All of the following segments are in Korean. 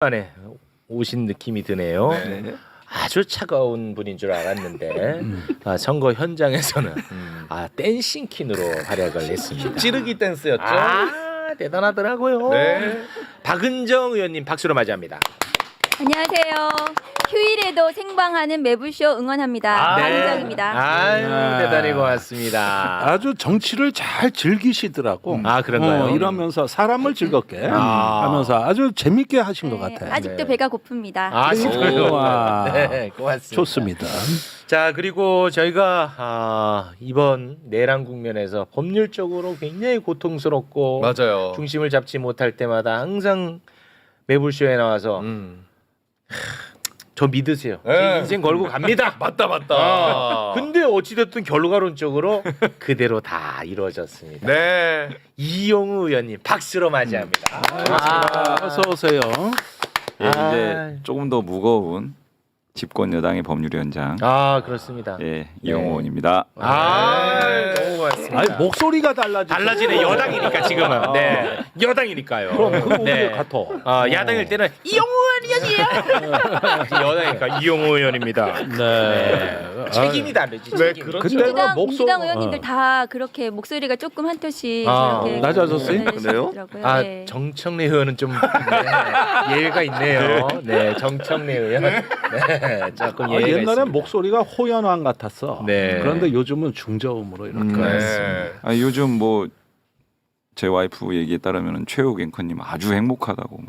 안에 오신 느낌이 드네요. 네. 아주 차가운 분인 줄 알았는데 선거 현장에서는 댄싱 퀸으로 활약을 했습니다. 찌르기 댄스였죠. 대단하더라고요. 네. 박은정 의원님 박수로 맞이합니다. 안녕하세요. 휴일에도 생방하는 매불쇼 응원합니다. 박은정입니다. 아유, 대단히 고맙습니다. 아주 정치를 잘 즐기시더라고. 그런가요? 이러면서 사람을 즐겁게 하면서 아주 재밌게 하신 것 같아요. 아직도 네. 배가 고픕니다. 아쉽고요. 네, 고맙습니다. 좋습니다. 자, 그리고 저희가 이번 내란 국면에서 법률적으로 굉장히 고통스럽고 맞아요. 중심을 잡지 못할 때마다 항상 매불쇼에 나와서 저 믿으세요. 제 네. 인생 걸고 갑니다. 맞다. 근데 어찌됐든 결과론적으로 그대로 다 이루어졌습니다. 네. 이용우 의원님 박수로 맞이합니다. 어서 오세요. 예, 이제 조금 더 무거운 집권 여당의 법률위원장 그렇습니다. 예, 이용호 의원입니다. 너무 고맙습니다. 아니 목소리가 달라지네. 여당이니까 지금은. 네. 여당이니까요. 그럼 그 목소리 네. 같아. 야당일 때는 이용우 의원이요. 여당이니까 이용우 의원입니다. 네. 책임이 다르지. 책임. 그렇죠. 그때가 민주당 의원님들 다 그렇게 목소리가 조금 한 톤씩 저렇게 낮아졌어요? 그래요? 네. 정청래 의원은 좀 예외가 있네요. 네, 정청래 의원. 네, 조금 예외가 옛날엔 있습니다. 목소리가 호연왕 같았어. 네. 그런데 요즘은 중저음으로 이렇게. 네. 요즘 뭐 제 와이프 얘기에 따르면 최욱 앵커님 아주 행복하다고.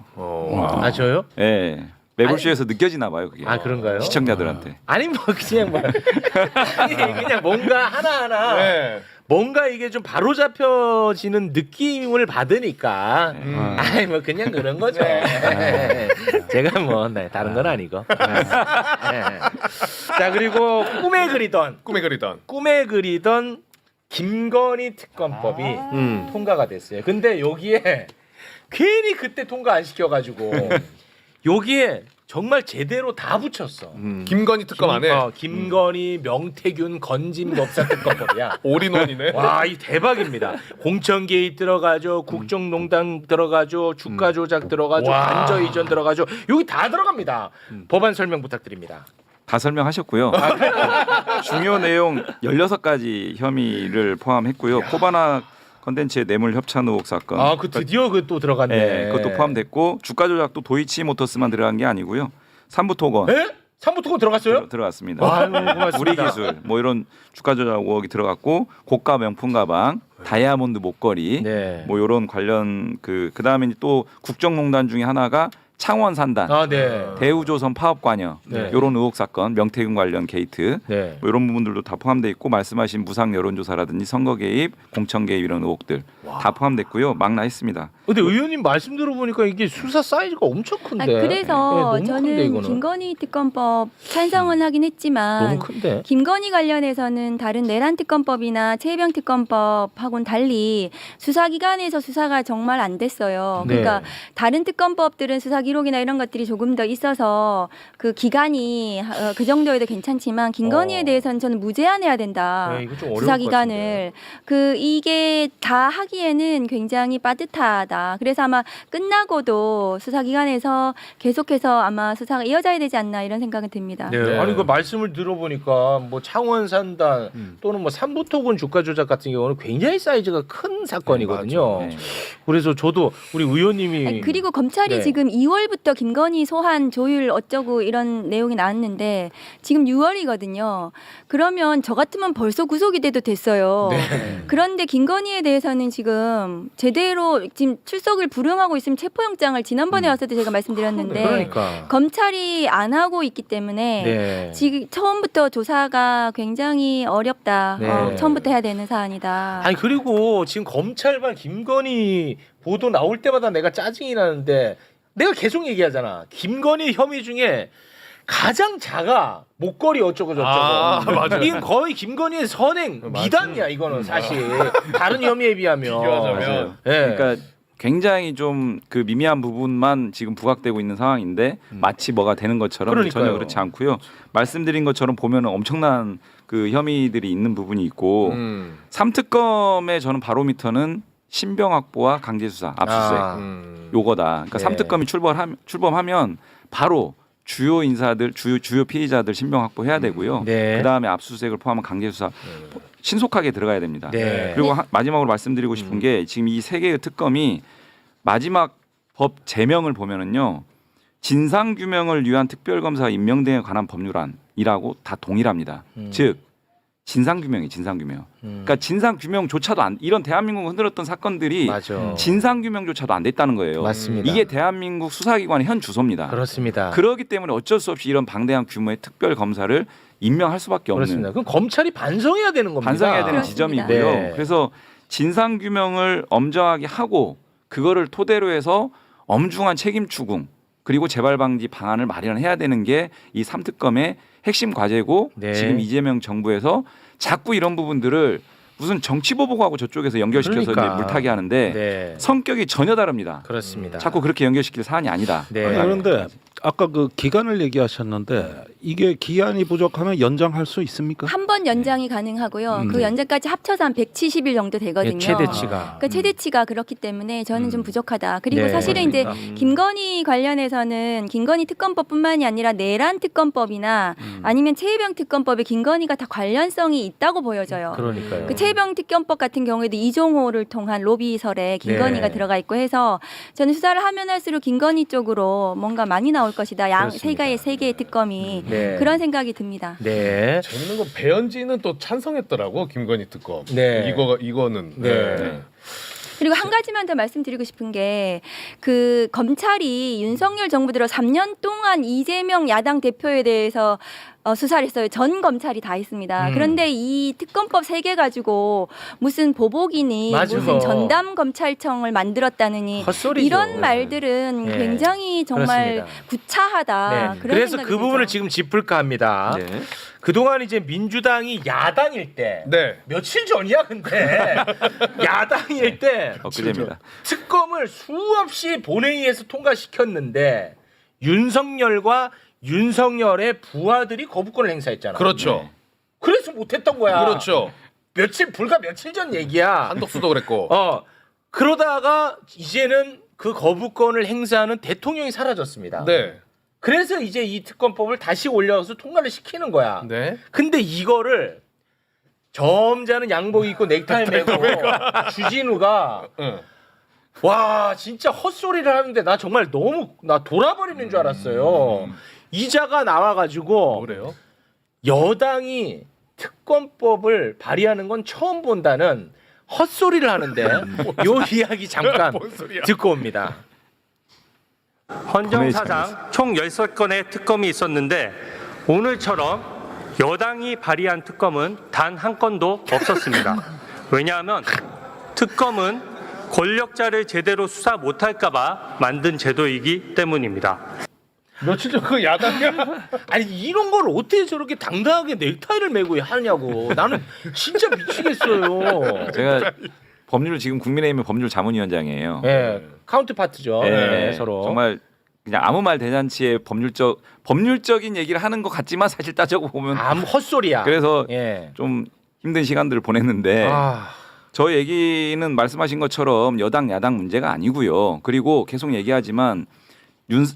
저요? 예, 매불쇼에서 느껴지나 봐요 그게. 그런가요? 시청자들한테. 아니 뭐 그냥 뭐 아니 그냥 뭔가 하나하나 네. 뭔가 이게 좀 바로 잡혀지는 느낌을 받으니까 아니 뭐 그냥 그런 거죠. 제가 뭐 다른 건 아니고. 자, 그리고 꿈에 그리던 김건희 특검법이 통과가 됐어요. 근데 여기에 괜히 그때 통과 안 시켜가지고 여기에 정말 제대로 다 붙였어. 김건희 특검 안에 김건희, 명태균, 건진 법사 특검법이야. 올인원이네. 와, 이 대박입니다. 공천 개입 들어가죠, 국정농단 들어가죠, 주가 조작 들어가죠, 관저 이전 들어가죠. 여기 다 들어갑니다. 법안 설명 부탁드립니다. 다 설명하셨고요. 중요 내용 16가지 혐의를 포함했고요. 코바나 컨텐츠의 뇌물 협찬 의혹 사건. 그 드디어 그 또 들어갔네. 네, 그것도 포함됐고 주가 조작도 도이치모터스만 들어간 게 아니고요. 삼부토건 에? 3부 특검 들어갔어요? 들어갔습니다. 와, 고맙습니다. 우리 기술 뭐 이런 주가 조작 의혹이 들어갔고 고가 명품 가방, 다이아몬드 목걸이 네. 뭐 이런 관련 그다음에 또 국정농단 중에 하나가 창원 산단, 네. 대우조선 파업 관여 네. 이런 의혹 사건, 명태균 관련 게이트 네. 뭐 이런 부분들도 다 포함돼 있고 말씀하신 무상 여론조사라든지 선거 개입, 공천 개입 이런 의혹들 다 포함됐고요. 망라했습니다. 근데 의원님 말씀 들어보니까 이게 수사 사이즈가 엄청 큰데. 그래서 너무 저는 큰데, 이거는. 김건희 특검법 찬성은 하긴 했지만 너무 큰데. 김건희 관련해서는 다른 내란 특검법이나 최혜병 특검법하고는 달리 수사기관에서 수사가 정말 안 됐어요. 네. 그러니까 다른 특검법들은 수사 기록이나 이런 것들이 조금 더 있어서 그 기간이 그 정도에도 괜찮지만 김건희에 대해서는 저는 무제한해야 된다. 네, 이거 좀 어려울 것 수사기간을 이게 다 하기에는 굉장히 빠듯하다. 그래서 아마 끝나고도 수사기관에서 계속해서 아마 수사가 이어져야 되지 않나 이런 생각은 듭니다. 네. 아니 그 말씀을 들어보니까 뭐 창원 산단 또는 뭐 삼부토군 주가 조작 같은 경우는 굉장히 사이즈가 큰 사건이거든요. 네. 그래서 저도 우리 의원님이 아니, 그리고 검찰이 네. 지금 2월부터 김건희 소환 조율 어쩌고 이런 내용이 나왔는데 지금 6월이거든요. 그러면 저 같으면 벌써 구속이 돼도 됐어요. 그런데 김건희에 대해서는 지금 제대로 지금 출석을 불응하고 있으면 체포영장을 지난번에 왔을 때 제가 말씀드렸는데 그러니까 검찰이 안 하고 있기 때문에 네. 지금 처음부터 조사가 굉장히 어렵다. 네. 처음부터 해야 되는 사안이다. 아니 그리고 지금 검찰발 김건희 보도 나올 때마다 내가 짜증이 나는데 내가 계속 얘기하잖아. 김건희 혐의 중에 가장 작아. 목걸이 어쩌고 저쩌고. 맞아요. 이건 거의 김건희의 선행 미담이야 이거는 사실. 다른 혐의에 비하면. 비교하자면. 네. 그러니까 굉장히 좀 그 미미한 부분만 지금 부각되고 있는 상황인데 마치 뭐가 되는 것처럼 그러니까요. 전혀 그렇지 않고요. 말씀드린 것처럼 보면 엄청난 그 혐의들이 있는 부분이 있고 삼특검의 저는 바로미터는 신병 확보와 강제 수사, 압수수색 요거다. 그러니까 네. 삼특검이 출범하면 바로 주요 인사들, 주요 피의자들 신병 확보해야 되고요. 네. 그다음에 압수수색을 포함한 강제 수사 신속하게 들어가야 됩니다. 네. 그리고 마지막으로 말씀드리고 싶은 게 지금 이 세 개의 특검이 마지막 법 제명을 보면은요. 진상 규명을 위한 특별검사 임명 등에 관한 법률안이라고 다 동일합니다. 즉 진상 규명이 진상 규명. 그러니까 진상 규명조차도 이런 대한민국을 흔들었던 사건들이 맞아. 진상 규명조차도 안 됐다는 거예요. 맞습니다. 이게 대한민국 수사기관의 현 주소입니다. 그렇습니다. 그렇기 때문에 어쩔 수 없이 이런 방대한 규모의 특별 검사를 임명할 수밖에 없는 그렇습니다. 그럼 검찰이 반성해야 되는 겁니다. 반성해야 되는 그렇습니다. 지점이고요. 네. 그래서 진상 규명을 엄정하게 하고 그거를 토대로 해서 엄중한 책임 추궁 그리고 재발 방지 방안을 마련해야 되는 게 이 삼특검의 핵심 과제고 네. 지금 이재명 정부에서 자꾸 이런 부분들을 무슨 정치 보복하고 저쪽에서 연결시켜서 그러니까. 이제 물타기 하는데 네. 성격이 전혀 다릅니다. 그렇습니다. 자꾸 그렇게 연결시킬 사안이 아니다. 네. 아니, 그런데 아까 그 기간을 얘기하셨는데 이게 기한이 부족하면 연장할 수 있습니까? 한 번 연장이 가능하고요. 그 네. 연장까지 합쳐서 한 170일 정도 되거든요. 예, 최대치가. 그러니까 최대치가 그렇기 때문에 저는 좀 부족하다. 그리고 네. 사실은 이제 그렇습니다. 김건희 관련해서는 김건희 특검법뿐만이 아니라 내란 특검법이나 아니면 최혜병 특검법에 김건희가 다 관련성이 있다고 보여져요. 그러니까요. 그 최혜병 특검법 같은 경우에도 이종호를 통한 로비설에 김건희가 네. 들어가 있고 해서 저는 수사를 하면 할수록 김건희 쪽으로 뭔가 많이 나올 것이다. 그렇습니다. 세 개의 특검이 네. 그런 생각이 듭니다. 네. 재밌는 건 배현진은 또 찬성했더라고 김건희 특검. 네. 이거는. 네. 그리고 한 가지만 더 말씀드리고 싶은 게 그 검찰이 윤석열 정부 들어 3년 동안 이재명 야당 대표에 대해서 수사를 했어요. 전 검찰이 다 했습니다. 그런데 이 특검법 3개 가지고 무슨 보복이니 맞아. 무슨 전담 검찰청을 만들었다느니 헛소리죠. 이런 말들은 네. 굉장히 정말 그렇습니다. 구차하다. 네. 그런 그래서 생각이 그 부분을 들죠. 지금 짚을까 합니다. 네. 그동안 이제 민주당이 야당일 때 네. 며칠 전이야 근데 야당일 때 엊그제입니다. 특검을 수없이 본회의에서 통과시켰는데 윤석열과 윤석열의 부하들이 거부권을 행사했잖아. 그렇죠. 네. 그래서 못했던 거야. 그렇죠. 불과 며칠 전 얘기야. 한덕수도 그랬고. 그러다가 이제는 그 거부권을 행사하는 대통령이 사라졌습니다. 네. 그래서 이제 이 특검법을 다시 올려서 통과를 시키는 거야. 네. 근데 이거를 점잖은 양복 입고 넥타이 메고 주진우가 응. 와 진짜 헛소리를 하는데 나 정말 너무 나 돌아버리는 줄 알았어요. 이자가 나와가지고 뭐래요? 여당이 특검법을 발의하는 건 처음 본다는 헛소리를 하는데 요 이야기 잠깐 뭔 소리야? 듣고 옵니다. 헌정사상 총 13건의 특검이 있었는데 오늘처럼 여당이 발의한 특검은 단 한 건도 없었습니다. 왜냐하면 특검은 권력자를 제대로 수사 못할까 봐 만든 제도이기 때문입니다. 며칠 전 그 야당이야? 아니 이런 걸 어떻게 저렇게 당당하게 넥타이를 메고 하냐고. 나는 진짜 미치겠어요. 제가 법률 지금 국민의힘의 법률 자문위원장이에요. 예, 카운트 파트죠. 네, 네, 서로. 정말 그냥 아무 말 대잔치에 법률적인 얘기를 하는 것 같지만 사실 따져고 보면 아무 헛소리야. 그래서 예. 좀 힘든 시간들을 보냈는데 아, 저 얘기는 말씀하신 것처럼 여당 야당 문제가 아니고요. 그리고 계속 얘기하지만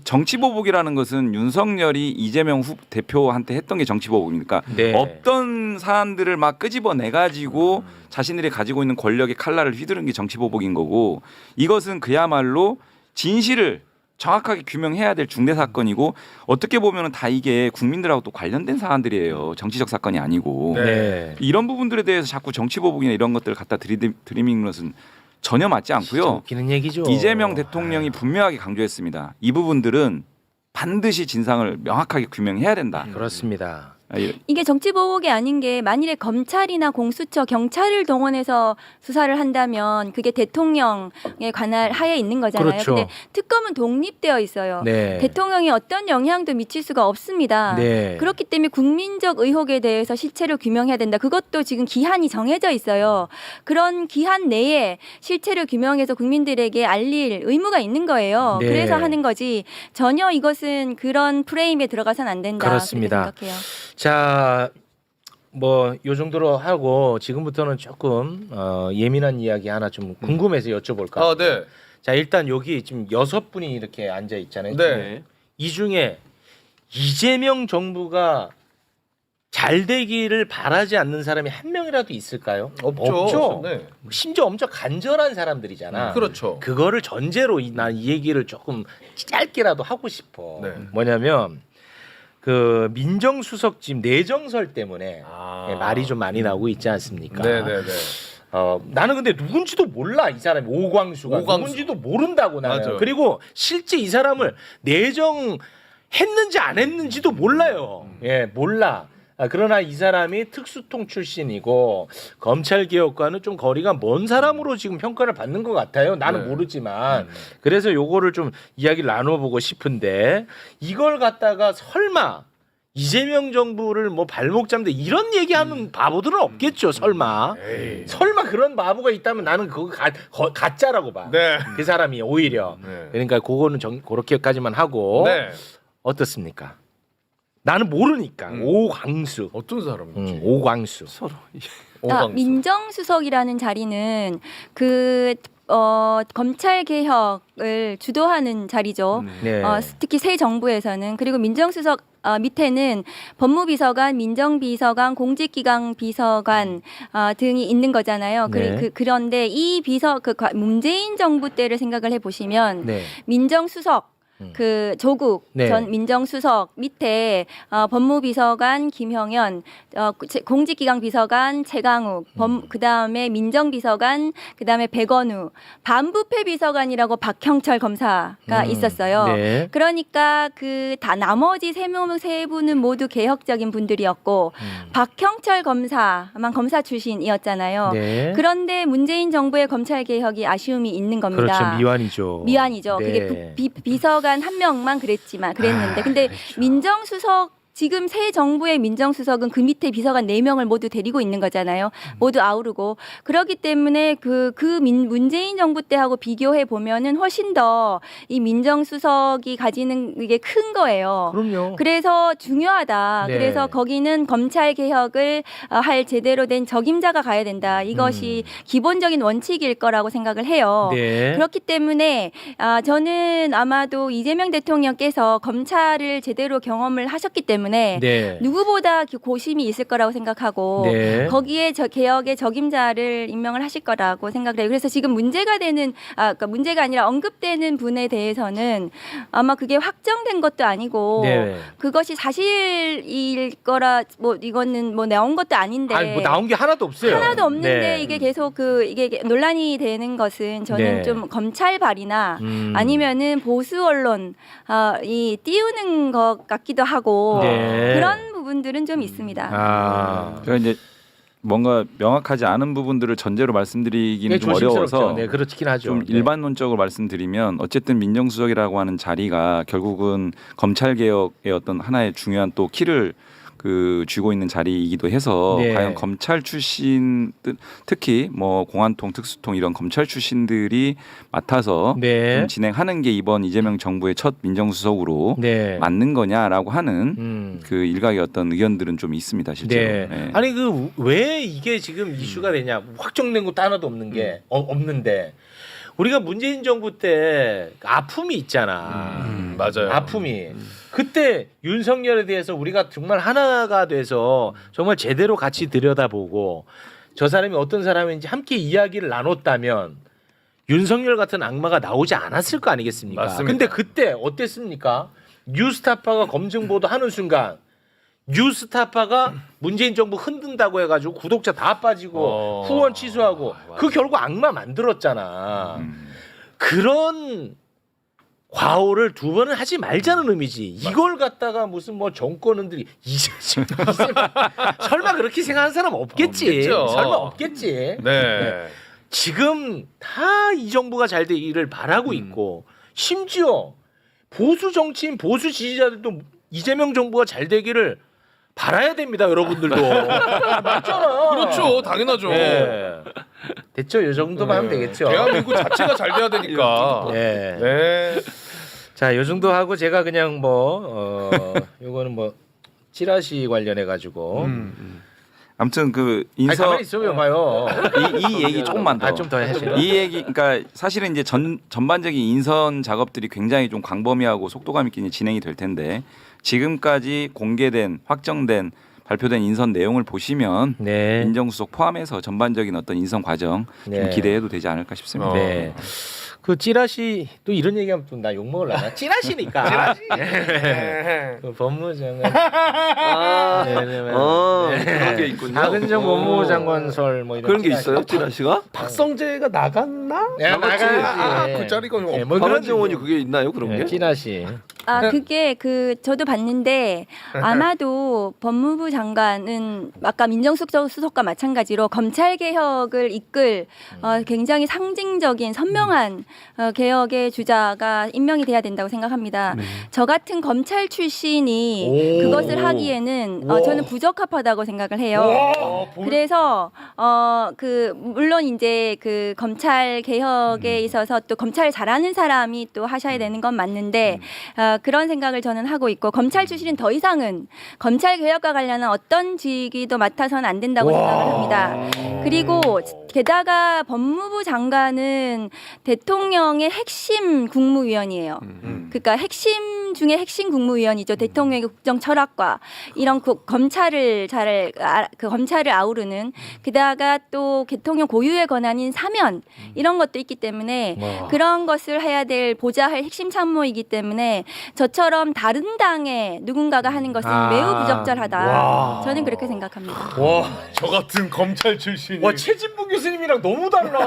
정치 보복이라는 것은 윤석열이 이재명 대표한테 했던 게 정치 보복이니까 네. 없던 사안들을 막 끄집어내 가지고 자신들이 가지고 있는 권력의 칼날을 휘두른 게 정치 보복인 거고 이것은 그야말로 진실을 정확하게 규명해야 될 중대 사건이고 어떻게 보면은 다 이게 국민들하고 또 관련된 사안들이에요. 정치적 사건이 아니고 네. 이런 부분들에 대해서 자꾸 정치 보복이나 이런 것들을 갖다 들이미는 것은 전혀 맞지 진짜 않고요. 웃기는 얘기죠. 이재명 대통령이 분명하게 강조했습니다. 이 부분들은 반드시 진상을 명확하게 규명해야 된다. 그렇습니다. 이게 정치 보복이 아닌 게 만일에 검찰이나 공수처, 경찰을 동원해서 수사를 한다면 그게 대통령의 관할 하에 있는 거잖아요. 그렇죠. 근데 특검은 독립되어 있어요. 네. 대통령이 어떤 영향도 미칠 수가 없습니다. 네. 그렇기 때문에 국민적 의혹에 대해서 실체를 규명해야 된다. 그것도 지금 기한이 정해져 있어요. 그런 기한 내에 실체를 규명해서 국민들에게 알릴 의무가 있는 거예요. 네. 그래서 하는 거지 전혀 이것은 그런 프레임에 들어가서는 안 된다. 그렇습니다. 그렇게 생각해요. 자, 뭐 요 정도로 하고 지금부터는 조금 예민한 이야기 하나 좀 궁금해서 여쭤볼까. 아, 네. 자 일단 여기 지금 6분이 이렇게 앉아 있잖아요. 네. 이 중에 이재명 정부가 잘 되기를 바라지 않는 사람이 한 명이라도 있을까요? 없죠. 네. 심지어 엄청 간절한 사람들이잖아. 그렇죠. 그거를 전제로 난 이 얘기를 조금 짧게라도 하고 싶어. 네. 뭐냐면 그 민정수석 지금 내정설 때문에 아. 예, 말이 좀 많이 나오고 있지 않습니까? 네네네. 나는 근데 누군지도 몰라 이 사람이 오광수가 오광수. 누군지도 모른다고 나는. 맞아요. 그리고 실제 이 사람을 내정했는지 안 했는지도 몰라요. 예, 몰라. 그러나 이 사람이 특수통 출신이고 검찰 개혁과는 좀 거리가 먼 사람으로 지금 평가를 받는 것 같아요. 나는 네. 모르지만 그래서 요거를 좀 이야기를 나눠보고 싶은데 이걸 갖다가 설마 이재명 정부를 뭐 발목 잡는데 이런 얘기하는 바보들은 없겠죠. 설마 에이. 설마 그런 바보가 있다면 나는 그거 가짜라고 봐. 네. 그 사람이 오히려 네. 그러니까 그거는 그렇게까지만 하고 네. 어떻습니까? 나는 모르니까 오광수. 어떤 사람인지. 오광수. 서로 오광수. 민정수석이라는 자리는 검찰 개혁을 주도하는 자리죠. 네. 특히 새 정부에서는. 그리고 민정수석 밑에는 법무비서관, 민정비서관, 공직기강 비서관 등이 있는 거잖아요. 네. 그런데 이 문재인 정부 때를 생각을 해보시면 네. 민정수석 조국 네. 전 민정수석 밑에 법무비서관 김형현, 공직기강 비서관 최강욱, 그다음에 민정비서관, 그다음에 백원우, 반부패 비서관이라고 박형철 검사가 있었어요. 네. 그러니까 나머지 세 분은 모두 개혁적인 분들이었고 박형철 검사만 검사 출신이었잖아요. 네. 그런데 문재인 정부의 검찰 개혁이 아쉬움이 있는 겁니다. 그렇죠. 미완이죠. 미완이죠. 네. 그게 비서관 한 명만 그랬는데 근데 그렇죠. 민정수석 지금 새 정부의 민정수석은 그 밑에 비서관 4명을 모두 데리고 있는 거잖아요. 모두 아우르고. 그렇기 때문에 문재인 정부 때하고 비교해 보면은 훨씬 더 이 민정수석이 가지는 이게 큰 거예요. 그럼요. 그래서 중요하다. 네. 그래서 거기는 검찰 개혁을 할 제대로 된 적임자가 가야 된다. 이것이 기본적인 원칙일 거라고 생각을 해요. 네. 그렇기 때문에 저는 아마도 이재명 대통령께서 검찰을 제대로 경험을 하셨기 때문에 네. 누구보다 고심이 있을 거라고 생각하고 네. 거기에 개혁의 적임자를 임명을 하실 거라고 생각을 해요. 그래서 지금 문제가 되는 그러니까 문제가 아니라 언급되는 분에 대해서는 아마 그게 확정된 것도 아니고 네. 그것이 사실일 거라 이거는 나온 것도 아닌데 아니 뭐 나온 게 하나도 없어요. 하나도 없는데 네. 이게 계속 이게 논란이 되는 것은 저는 네. 좀 검찰발이나 아니면은 보수 언론 이 띄우는 것 같기도 하고 네. 그런 부분들은 좀 있습니다. 제가 이제 뭔가 명확하지 않은 부분들을 전제로 말씀드리기는 좀 어려워서 네, 그렇긴 하죠. 좀 네. 일반론적으로 말씀드리면 어쨌든 민정수석이라고 하는 자리가 결국은 검찰 개혁의 어떤 하나의 중요한 또 키를 쥐고 있는 자리이기도 해서 네. 과연 검찰 출신 특히 뭐 공안통, 특수통 이런 검찰 출신들이 맡아서 네. 좀 진행하는 게 이번 이재명 정부의 첫 민정수석으로 네. 맞는 거냐라고 하는 그 일각의 어떤 의견들은 좀 있습니다 실제로. 네. 네. 아니 왜 이게 지금 이슈가 되냐? 확정된 것도 하나도 없는 게 없는데 우리가 문재인 정부 때 아픔이 있잖아. 맞아요. 아픔이 그때 윤석열에 대해서 우리가 정말 하나가 돼서 정말 제대로 같이 들여다보고 저 사람이 어떤 사람인지 함께 이야기를 나눴다면 윤석열 같은 악마가 나오지 않았을 거 아니겠습니까? 맞습니다. 근데 그때 어땠습니까? 뉴스타파가 검증 보도하는 순간 뉴스타파가 문재인 정부 흔든다고 해가지고 구독자 다 빠지고 후원 취소하고 그 결국 악마 만들었잖아. 그런 과오를 두 번은 하지 말자는 의미지. 이걸 갖다가 무슨 뭐 정권은들이 설마 그렇게 생각하는 사람 없겠지. 없겠죠. 설마 없겠지. 네. 지금 다 이 정부가 잘 되기를 바라고 있고 심지어 보수 정치인 보수 지지자들도 이재명 정부가 잘 되기를 바라야 됩니다, 여러분들도. 맞잖아. 그렇죠. 당연하죠. 네. 됐죠? 이 정도만 하면 되겠죠. 대한민국 자체가 잘 돼야 되니까. 네. 네. 자, 요 정도 하고 제가 그냥 요거는 뭐 찌라시 관련해 가지고 아무튼 그 아니, 인선 가만히 있어요, 봐요. 이 얘기 조금만 더. 좀 더 하시죠. 이 얘기 그러니까 사실은 이제 전반적인 인선 작업들이 굉장히 좀 광범위하고 속도감 있게 이제 진행이 될 텐데 지금까지 공개된 확정된 발표된 인선 내용을 보시면 네. 민정수석 포함해서 전반적인 어떤 인선 과정 좀 네. 기대해도 되지 않을까 싶습니다. 네. 그 찌라시 또 이런 얘기하면 또 나 욕 먹을라나? 찌라시니까. 그 법무장관. 아, 네. 그런 게 있군요. 박은정 법무부 장관설 뭐 이런 그런 게 찌라시. 있어요, 찌라시가? 박성재가 나갔나? 네, 나가야지. 그 자리가 네, 뭐 그런 박은정 의원이 그게 있나요, 그런 네, 게? 찌라시. 아, 그게 저도 봤는데 아마도 법무부 장관은 아까 민정수석과 마찬가지로 검찰 개혁을 이끌 굉장히 상징적인 선명한 개혁의 주자가 임명이 돼야 된다고 생각합니다. 저 같은 검찰 출신이 그것을 하기에는 저는 부적합하다고 생각을 해요. 그래서 물론 이제 그 검찰 개혁에 있어서 또 검찰 잘하는 사람이 또 하셔야 되는 건 맞는데 그런 생각을 저는 하고 있고 검찰 출신은 더 이상은 검찰 개혁과 관련한 어떤 직위도 맡아서는 안 된다고 생각을 합니다. 그리고 게다가 법무부 장관은 대통령의 핵심 국무위원이에요. 그러니까 핵심 중에 핵심 국무위원이죠. 대통령의 국정 철학과 이런 검찰을 검찰을 아우르는 게다가 또 대통령 고유의 권한인 사면 이런 것도 있기 때문에 그런 것을 해야 될 보좌할 핵심 참모이기 때문에 저처럼 다른 당에 누군가가 하는 것은 매우 부적절하다. 저는 그렇게 생각합니다. 와, 저 같은 검찰 출신이. 와 최진봉 교수님이랑 너무 달라.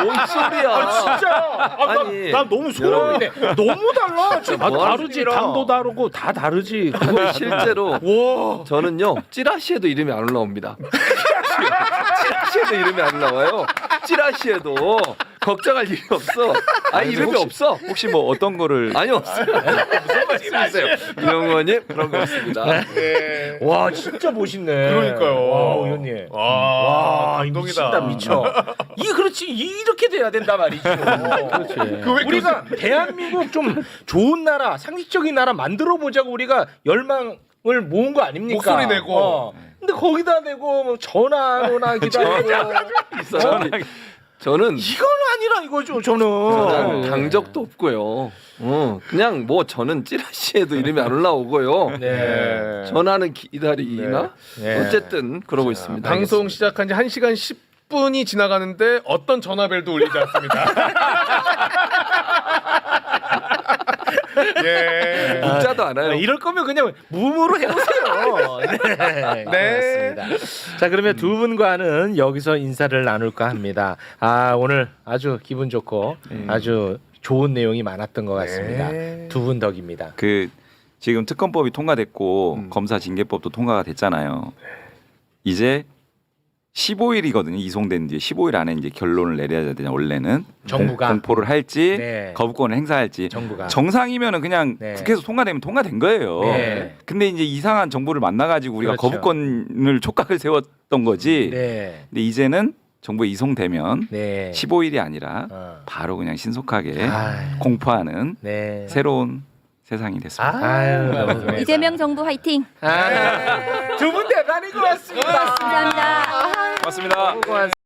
뭔 소리야? 진짜. 아니, 난 너무 소름이네. 너무 달라. 진짜 뭐 하는 다르지. 당도 다르고 다 다르지. 그거 실제로 와. 저는요 찌라시에도 이름이 안 올라옵니다. 찌라시에도 이름이 안 나와요. 찌라시에도 걱정할 일이 없어. 이름이 없어. 혹시 뭐 어떤 거를 아니 없어요. 무슨 말씀이세요? 이영 의원님 그런 거 없습니다. 네. 와 진짜 멋있네. 그러니까요. 와 의원님. 와, 미친다 감동이다. 미쳐. 이게 그렇지 이렇게 돼야 된다 말이죠. 그렇지. 우리가 대한민국 좀 좋은 나라, 상식적인 나라 만들어 보자고 우리가 열망을 모은 거 아닙니까? 목소리 내고. 근데 거기다 내고 뭐 전화 안 오나 기다리고. 이 사람이 저는 이건 아니라 이거죠 저는. 당적도 없고요. 그냥 뭐 저는 찌라시에도 이름이 안 올라오고요. 네. 전화는 기다리나 네. 어쨌든 그러고 있습니다. 방송 시작한 지 1시간 10분이 지나가는데 어떤 전화벨도 울리지 않습니다. 예. 문자도 안 와요. 이럴 거면 그냥 무음으로 해보세요. 네. 네. 고맙습니다. 자 그러면 두 분과는 여기서 인사를 나눌까 합니다. 오늘 아주 기분 좋고 아주 좋은 내용이 많았던 것 같습니다. 네. 두 분 덕입니다. 그 지금 특검법이 통과됐고 검사 징계법도 통과가 됐잖아요. 이제 15일이거든요. 이송된 뒤에 15일 안에 이제 결론을 내려야 되냐 원래는 정부가 공포를 할지 네. 거부권을 행사할지 정부가 정상이면은 그냥 네. 국회에서 통과되면 통과된 거예요. 네. 근데 이제 이상한 정부를 만나가지고 우리가 그렇죠. 거부권을 촉각을 세웠던 거지. 네. 근데 이제는 정부에 이송되면 네. 15일이 아니라 어. 바로 그냥 신속하게 아유. 공포하는 네. 새로운 세상이 됐습니다. 아유, 너무 고맙습니다. 이재명 정부 화이팅! 두 분 대단히 고맙습니다. 감사합니다. 고맙습니다. 고맙습니다.